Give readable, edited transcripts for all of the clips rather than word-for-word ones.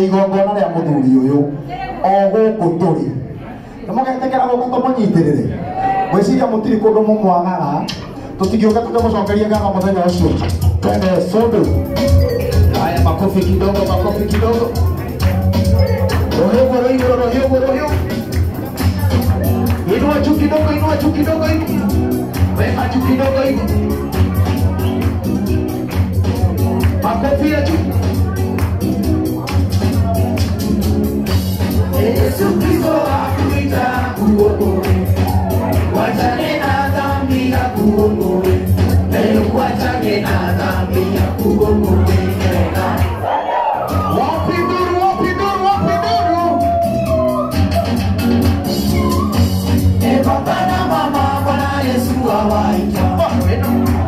igongona ria muthuri uyu o guku turi mugetekera guku tumunyitirire mwiciria mutiri kundu mumwagaga tutigioka tukamucokeria ngama muthenya ucio twende sodo. Haya, makofi kidogo, makofi kidogo. Rohyo. Inua juu kidogo, inua juu kidogo hivi. Weka juu kidogo hivi. Makofi ya juu. Yesu Kristo akuita kuokoe. Wachane na dhambi ya kuokoe. Leo wachane na dhambi ya kuokoe. Baba na mama Bwana Yesu awaita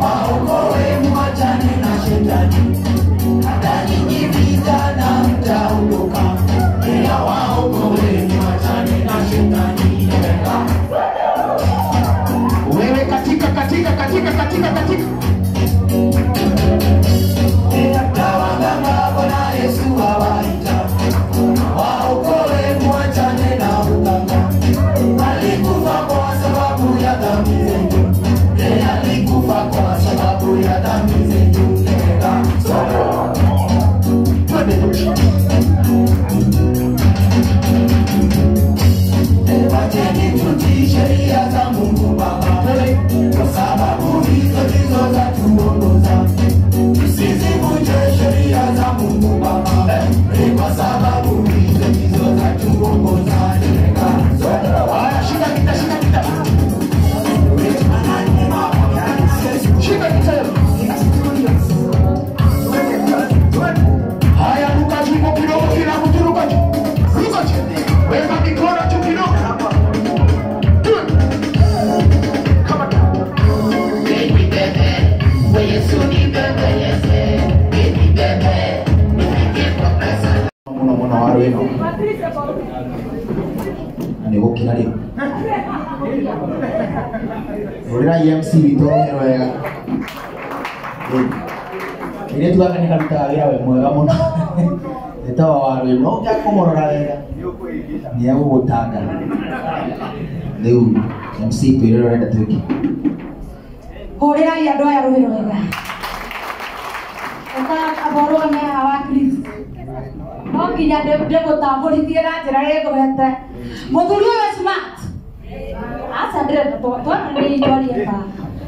waokoe, mwachane na shetani. rino ani gukira ri urira MC wito rohero wega ile tu akani karuta wira we mwega muno etawa waru no kya komorora wega ni agu gutanga riu MC twirero renda twiki horera ya ndo ya rohero wega eka aboro me hawa Chris no kinya de gutambũrithie na njĩra ĩgwete mũthuri ũyũ smart asa ndĩrenda nĩ itorie ba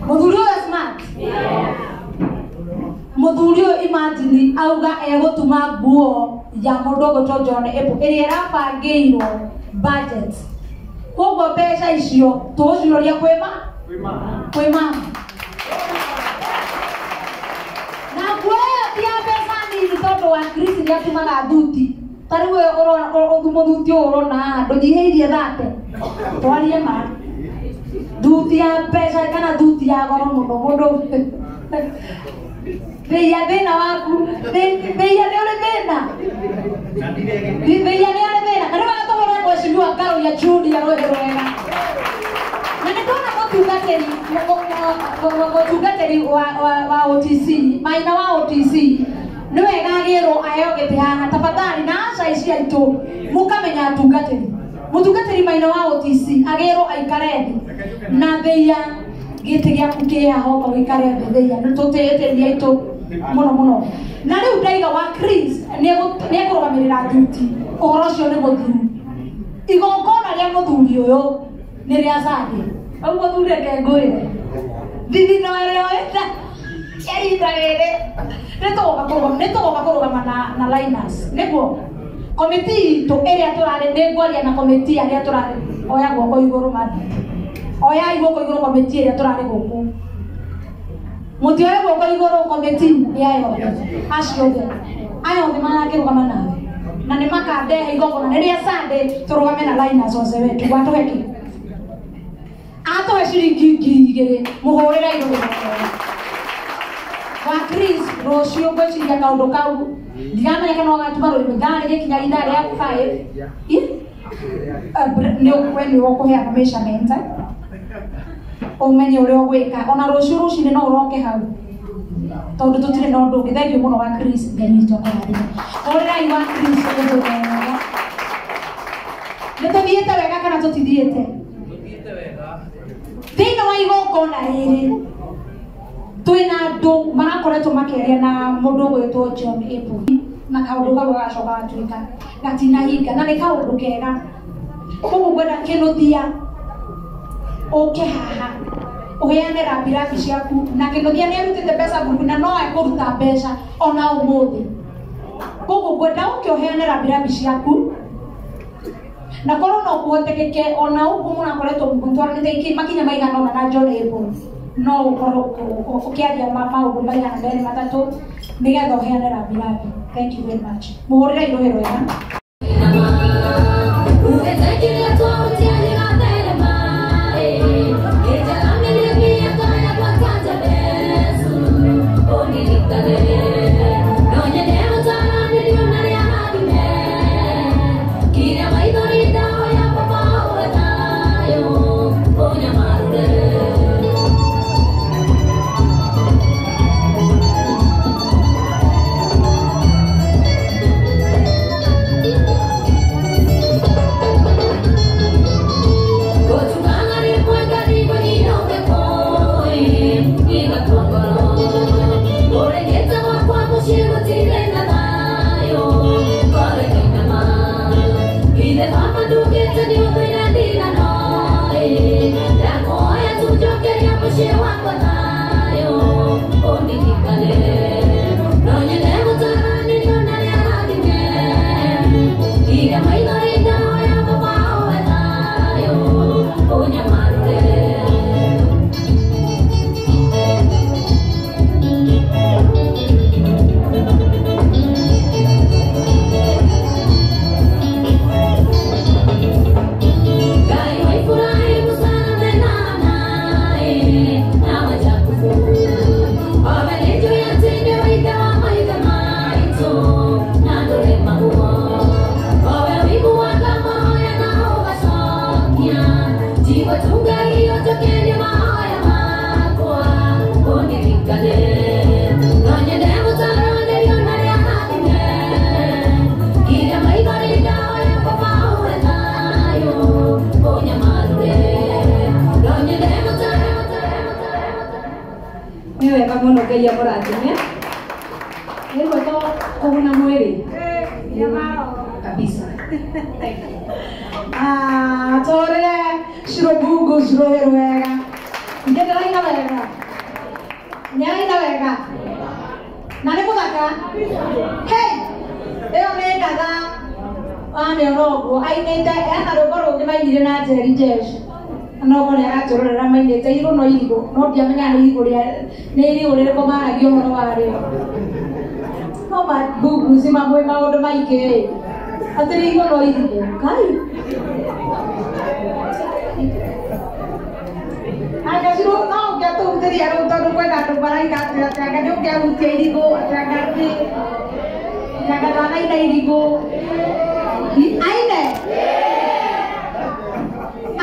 mũthuri ũyũ smart mũthuri ũyũ imagine auga egũtuma nguo ya mũndũ ũgũtwo John Apple ĩrĩa ĩrabangĩirwo budget koguo mbeca icio tũgũciũria kwĩ mama na nguo ĩyo ti ya mbeca nini tondũ wa Chris nĩ atumaga thuti tarĩ we mũthuti ũyũ ũrona haha ndũnyihĩirie thate twarie ma thuti ya mbeca kana thuti ya goro mũno mũndũ Veia thĩna waku veia nĩ ũrĩ thĩna veia nĩ ũrĩ thĩna na nĩwagatũgũra mwecimiwa ngaro ya Julia rwĩhĩ rwega na nĩndona mũtungatĩri wa OTC Maina wa OTC nĩ wega agĩrwo aheo gĩtĩ haha tafadhali na aca ici aitũ mũkamenya mũtungatĩri Maina wa OTC agĩrwo aikare thĩ na veia gĩtĩ gĩaku kĩ haha ũgĩikare thĩ veia nĩ tũtĩĩtĩria aitũ mũno na rĩu ndaiga wa Chris nĩ ekũrũgamĩrĩra thuti ũhoro ũcio nĩ mũthiru igongona rĩa mũthuri ũyũ nĩ rĩa Sunday au mũthuri ngengũĩre thithino ĩrĩa oĩte kĩrinda rĩrĩ nĩtũgoka kũrũgama na Linus nĩguo komiti itũ ĩrĩa tũrarĩ nĩngwaria na komiti arĩa tũrarĩ oya guoko igũrũ mani oya guoko igũrũ komiti ĩrĩa tũrarĩ gũkũ mũtioe guoko igũrũ komiti yayo acio othe aya othe marakĩrũgama nawe na nĩ makandehe igongona rĩrĩa Sunday tũrũgame na Linus Ose wetu gwatũhe kĩ atũhe ciringi 2,000 mũhũrĩre igũrũ wa Chris rũciũ ngwĩciria kaũndũ kau ndiramenya kana ũgatuma rũrĩmĩ ngana rĩgĩkinya ithaa rĩa 5 nĩ ũkũheana measurement umenye ũrĩa ũgwĩka ona rũciũ rũcinĩ no ũroke hau tondũ tũtirĩ na ũndũ ũngĩ thengiũ mũno wa Chris Ngai witũ akũrathime ũrĩrai wa Chris nĩtũthiĩte wega kana tũtithiĩte thĩinĩ wa igongona rĩrĩ twĩna andũ marakoretwo makĩaria na mũndũ ũgwĩtwo John Apple na kaũndũ kau gagacoka gatuĩka gatinahinga na nĩ kaũndũ kega koguo ngwenda kĩnũthia ũke haha uheane rabirabi ciaku na kĩnũthia nĩ arutĩte mbeca nguku na no ekũruta mbeca ona ũmũthĩ koguo ngwenda ũke uheane rabirabi ciaku na korwo no kũhotekeke ona ũguo mũrakoretwo mũtwaranĩte makinya maigana ũna na John Apple no ũkorwo ũkĩaria maũndũ maigana merĩ matatũ nĩgetha ũheane rabirabi. Thank you very much. Mũhũrĩre irũhĩ rwega. muno Ngai amurathime. Nĩguo kũguna mwĩrĩ kabisa. Tũrĩre Shirobungu Shirobero wega. Ndĩraina wega. Nĩaraina wega. Na nĩ mũthaka. Hey! Ĩyo nĩ ndatha amĩona ũguo ainĩte ena rwĩmbo rũngĩ mainire na Njeri Jeshi. No kone agatũrorera mainĩte irigũ no irigũ no ndiamenyaga nĩ irigũ rĩrĩkũ maragio ũhoro warĩo. No Bungu si mamwe maũndũ maingĩ atĩ nĩ irigũ no irigũ. Ngai Agaciro no ũngĩatũhutĩria rĩu tondũ kwenda andũ maraika atĩ anga nĩ ũngĩahutia irigũ atĩ anga ndanaina irigũ aine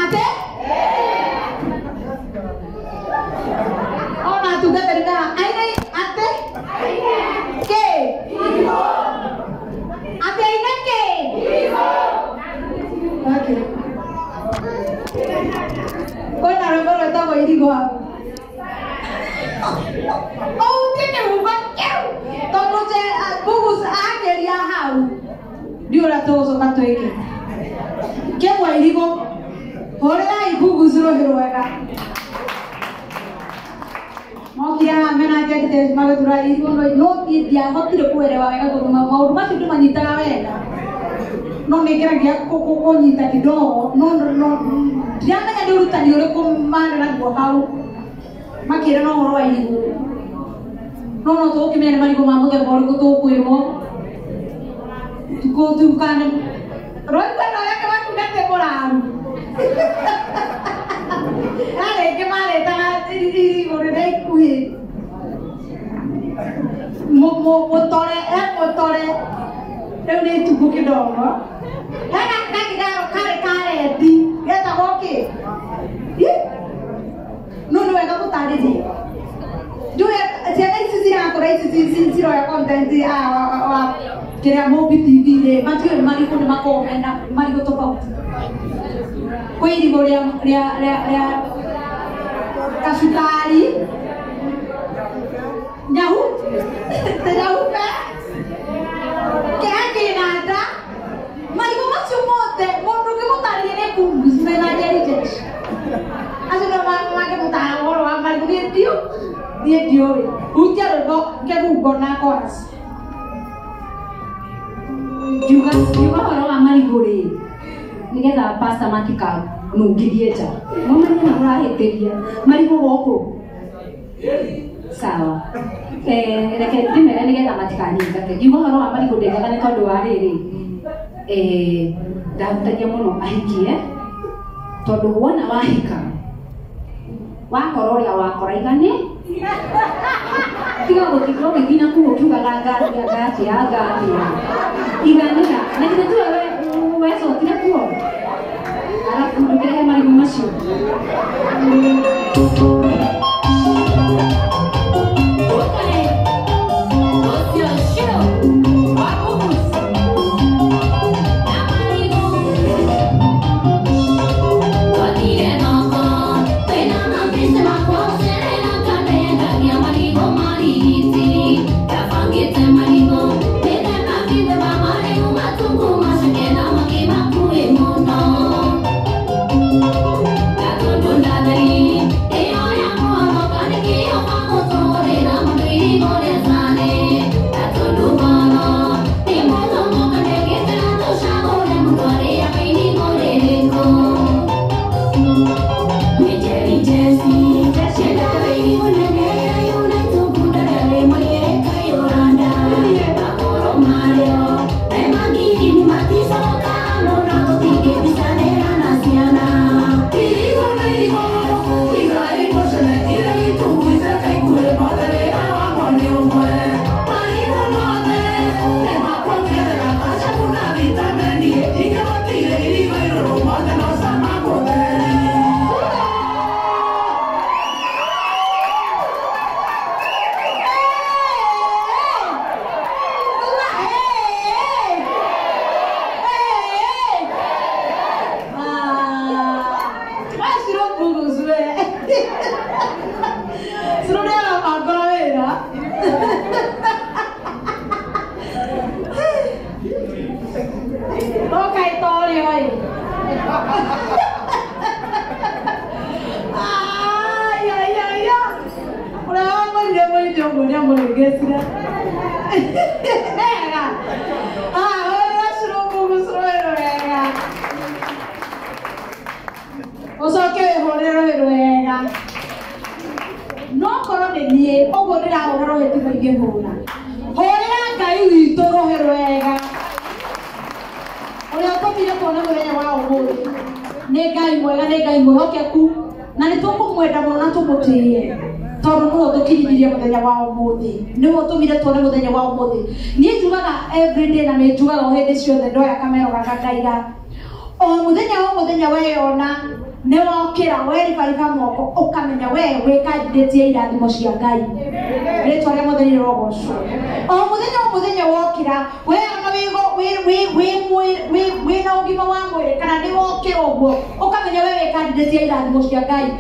ate ona tungatĩri kana aine ate ke ate aine ke okay kwenda rwĩmbo rwĩtagwo irigũ hapo ũhutĩte humba kĩu tondũ Bungu ageria hau ndio ũrĩa tũgũcoka twĩke kĩmwe irigũ hũrĩrai Bungu Shirobero wega mokire mena njagite magĩtura irigũ no ndiahotire kuelewa wega tondũ maũndũ macio ndĩmanyitaga wega no nĩngeragia kũnyita kidogo no ndiramenya nĩ ũrutani ũrĩkũ marĩ naguo hau makĩra no ũhoro wa irigũ no tũgũkĩmenya nĩ marigũ ma mũthemba ũrĩkũ tũkwĩrwo tukane rwĩmbo rwake watungatĩ mũraru arĩngĩ marĩtaga irigũ rĩrĩa ikuhĩ mũtore rĩu nĩ ituku kĩdogo hena kagĩgaro karĩ karendi getagwo kĩ no nĩ wega gũtarĩria ciana ici cirakũra ici ciroya content wa kĩrĩa Mũmbi TV-rĩ matiũĩ marigũ nĩ makoragwo mena marigũ tofauti kwĩ irigũ rĩa kacukari nyaupe kĩrĩa kĩna nda marigũ macio mothe mũndũ ũngĩmũtarĩria nĩ Bungu mena Njeri Jeshi acio nĩo mangĩmũtara ũhoro wa marigũ niĩ ndiũĩ hutia rwĩmbo kĩbungo na chorus ngiuga ũhoro wa marigũ-rĩ nĩgetha pastor matikanungithie nja mũmenye nĩ mũrahĩtĩria marigũ gũkũ sawa reke ndĩmere nĩgetha matikanyingate ngiuga ũhoro wa marigũ ndĩngaga nĩ tondũ wa rĩrĩ ndahutagia mũno ahikie tondũ wona wahika wakora ũrĩa wakoraigane tiga gũtigwo gĩthina kũu ũkiugaga ngatia iganĩra na githĩ tiwe wecokire kuo arabu ndũkĩrehe marigũ macio no korone nie ogo ndira horo heti mainge hura horera ngai witå rohe rwega uria ukomire kuona muthenya wa umuthi nä ngai mwega nä ngai mwihokeku na nä tåkåmwenda må no na tå må tä ie tondå nä wo tå kinyithirie må thenya wa umuthi nä wo tå mire tuone må thenya wa umuthi niä njugaga everyday na nä njugaga o hä ndä ciothe ndoya kamero gaka ngaiga o må thenya weyona nä wokĩra weribariba moko ũkamenya we wĩkandidĩtie irathimo cia Ngai rĩtwa rĩa Mwathani rĩrogocwo o mũthenya wokĩra weona wĩna ũgima wa mwĩrĩ kana nĩ wokĩra ũguo ũkamenya we wĩkandidĩtie irathimo cia Ngai